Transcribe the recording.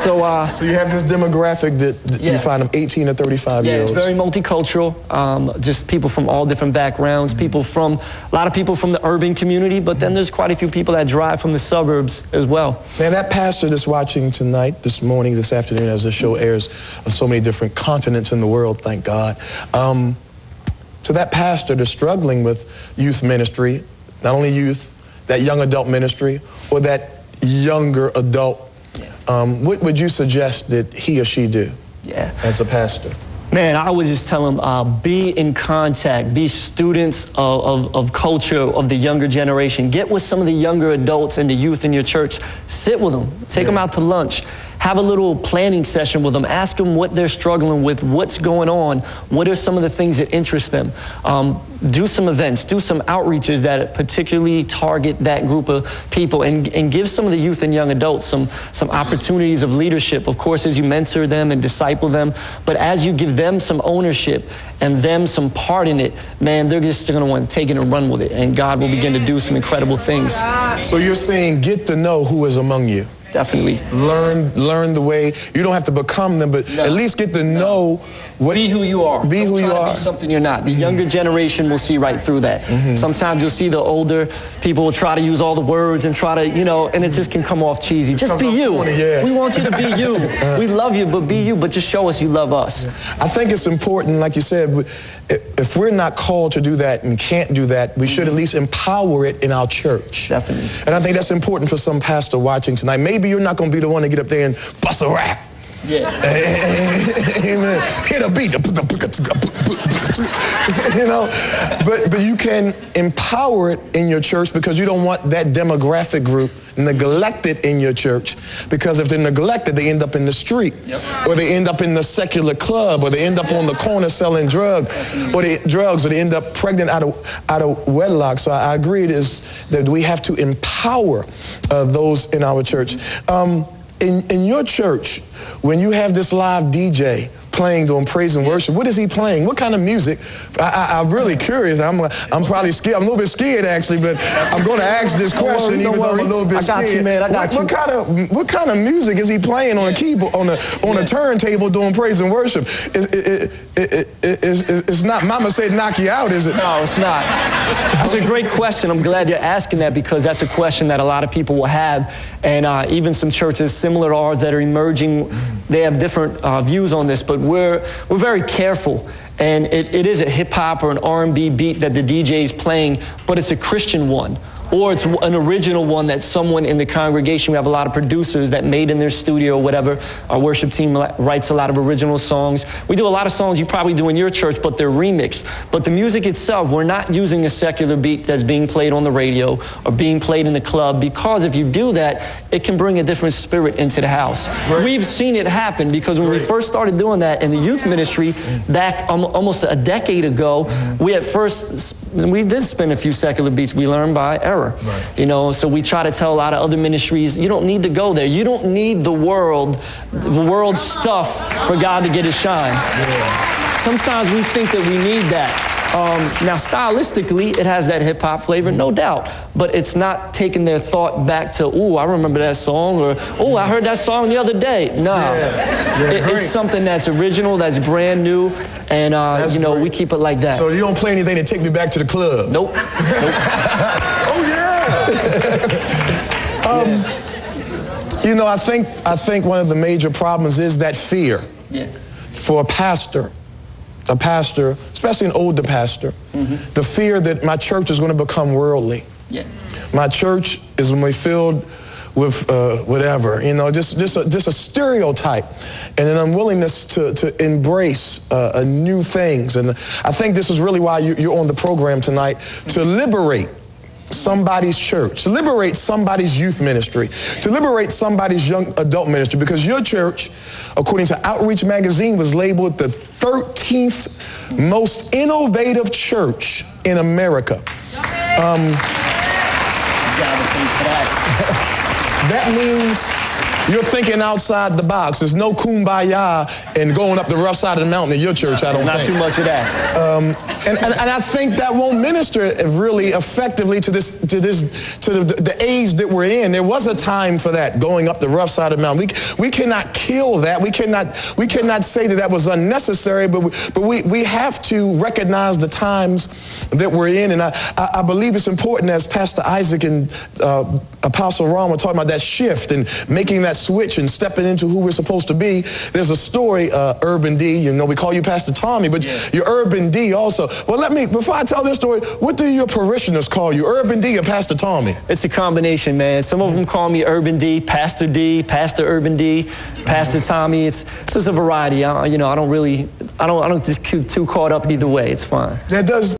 So you have this demographic that you find them 18 to 35 years old. Yeah, it's very multicultural. Just people from all different backgrounds. A lot of people from the urban community, but then there's quite a few people that drive from the suburbs as well. Man, that pastor that's watching tonight, this morning, this afternoon, as the show airs on so many different continents in the world, thank God. To that pastor that's struggling with youth ministry, not only youth, that young adult ministry, or that younger adult, what would you suggest that he or she do as a pastor? Man, I would just tell them, be in contact, be students of culture of the younger generation. Get with some of the younger adults and the youth in your church. Sit with them, take them out to lunch. Have a little planning session with them. Ask them what they're struggling with, what's going on, what are some of the things that interest them. Do some events, do some outreaches that particularly target that group of people, and give some of the youth and young adults some opportunities of leadership. Of course, as you mentor them and disciple them, but as you give them some ownership and them some part in it, man, they're just going to want to take it and run with it, and God will begin to do some incredible things. So you're saying get to know who is among you. Definitely. Learn the way. You don't have to become them, but at least get to know what. Be who you are. Be who you are. Be something you're not. The younger generation will see right through that. Sometimes you'll see the older people will try to use all the words and try to, and it just can come off cheesy. Just be you. We want you to be you. We love you, but be you, but just show us you love us. I think it's important, like you said, if we're not called to do that and can't do that, we should at least empower it in our church. Definitely. And I think that's important for some pastor watching tonight. Maybe you're not going to be the one to get up there and bust a rap. Yeah. Amen. Hit a beat. But you can empower it in your church, because you don't want that demographic group neglected in your church, because if they're neglected, they end up in the street, or they end up in the secular club, or they end up on the corner selling drugs, or they end up pregnant out of wedlock. So I agree it is that we have to empower those in our church. In your church, when you have this live DJ playing during praise and worship, what is he playing? What kind of music? I'm really curious. I'm probably scared. I'm a little bit scared, actually, but I'm going to ask this question, even though I'm a little bit scared. I got you, man. I got you. What kind of music is he playing on a keyboard, on a turntable during praise and worship? It's not Mama Said Knock You Out, is it? No, it's not. That's a great question. I'm glad you're asking that, because that's a question that a lot of people will have, and even some churches similar to ours that are emerging, they have different views on this, but we're very careful. And it is a hip-hop or an R&B beat that the DJ is playing, but it's a Christian one. Or it's an original one that someone in the congregation, we have a lot of producers that made in their studio or whatever. Our worship team writes a lot of original songs. We do a lot of songs you probably do in your church, but they're remixed. But the music itself, we're not using a secular beat that's being played on the radio or being played in the club, because if you do that, it can bring a different spirit into the house. We've seen it happen, because when we first started doing that in the youth ministry back almost a decade ago, we did spin a few secular beats we learned by error. So we try to tell a lot of other ministries, you don't need to go there. You don't need the world stuff for God to get his shine. Sometimes we think that we need that. Now, stylistically, it has that hip-hop flavor, no doubt, but it's not taking their thought back to, ooh, I remember that song, or, oh, I heard that song the other day. No, it's something that's original, that's brand new, and, we keep it like that. So you don't play anything to take me back to the club? Nope. Oh, yeah! I think one of the major problems is that fear for a pastor, especially an older pastor, the fear that my church is going to become worldly. My church is going to be filled with whatever, just a stereotype, and an unwillingness to embrace new things. And I think this is really why you're on the program tonight, to liberate somebody's church, to liberate somebody's youth ministry, to liberate somebody's young adult ministry, because your church, according to Outreach magazine, was labeled the 13th most innovative church in America. That You're thinking outside the box. There's no kumbaya and going up the rough side of the mountain in your church, I don't think. Not too much of that. And I think that won't minister really effectively to the age that we're in. There was a time for that, going up the rough side of the mountain. We cannot kill that. We cannot say that was unnecessary, but we have to recognize the times that we're in. And I believe it's important, as Pastor Isaac and Apostle Ron were talking about, that shift and making that switch and stepping into who we're supposed to be. There's a story, Urban D, you know, we call you Pastor Tommy, but you're Urban D also. Well, before I tell this story, what do your parishioners call you, Urban D or Pastor Tommy? It's a combination, man. Some of them call me Urban D, Pastor Urban D, Pastor Tommy. It's just a variety. I don't get too caught up either way. It's fine. That does.